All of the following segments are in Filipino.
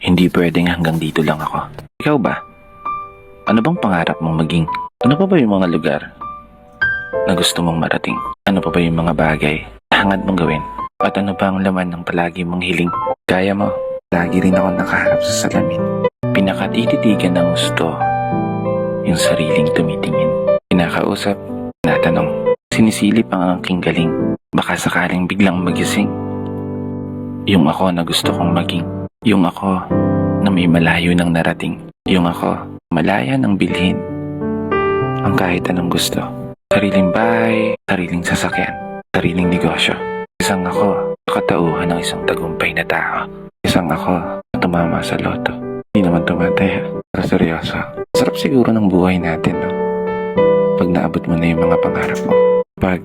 Hindi pwedeng hanggang dito lang ako. Ikaw ba? Ano bang pangarap mong maging? Ano pa ba yung mga lugar na gusto mong marating? Ano pa ba yung mga bagay na hangad mong gawin? At ano pa ang laman ng palagi mong hiling? Kaya mo, lagi rin ako nakaharap sa salamin. Pinakatititigan ng gusto, yung sariling tumitingin. Pinakausap, natanong, sinisilip ang aking galing. Baka sakaling biglang magising. Yung ako na gusto kong maging. Yung ako na may malayo ng narating. Yung ako, malaya ng bilhin. Ang kahit anong gusto. Sariling bahay, sariling sasakyan, sariling negosyo. Isang ako, katauhan ng isang tagumpay na tao. Isang ako, na tumama sa loto. Hindi naman tumataya, pero seryoso. Sarap siguro ng buhay natin, no? Pag naabot mo na yung mga pangarap mo. Pag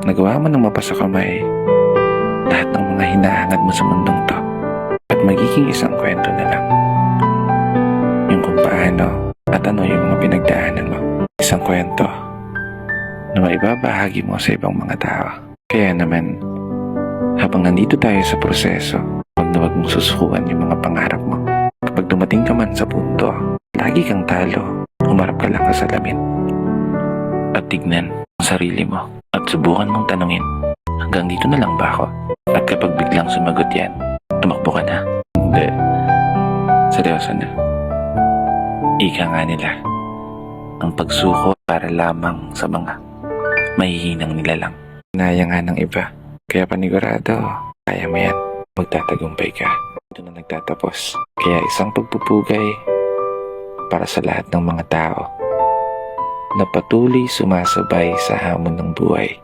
nagawa mo ng mapasa kamay, lahat ng mga hinahangad mo sa mundong to, at magiging isang kwento na lang. Yung kung paano at ano yung mga pinagdaanan mo. Isang kwento na maibabahagi mo sa ibang mga tao. Kaya naman, habang nandito tayo sa proseso, huwag na huwag mong susukuan yung mga pangarap mo. Kapag dumating ka man sa punto, lagi kang talo, humarap ka lang sa salamin. At tignan ang sarili mo at subukan mong tanungin, hanggang dito na lang ba ako? At kapag biglang sumagot yan, tumakbo ka na. Hindi. Seryoso na. Ika nga nila, ang pagsuko para lamang sa mga mahihinang nilalang. Naya nga ng iba, kaya panigurado, kaya mo yan. Magtatagumpay ka. Ito na nagtatapos. Kaya isang pagpupugay para sa lahat ng mga tao na patuloy sumasabay sa hamon ng buhay.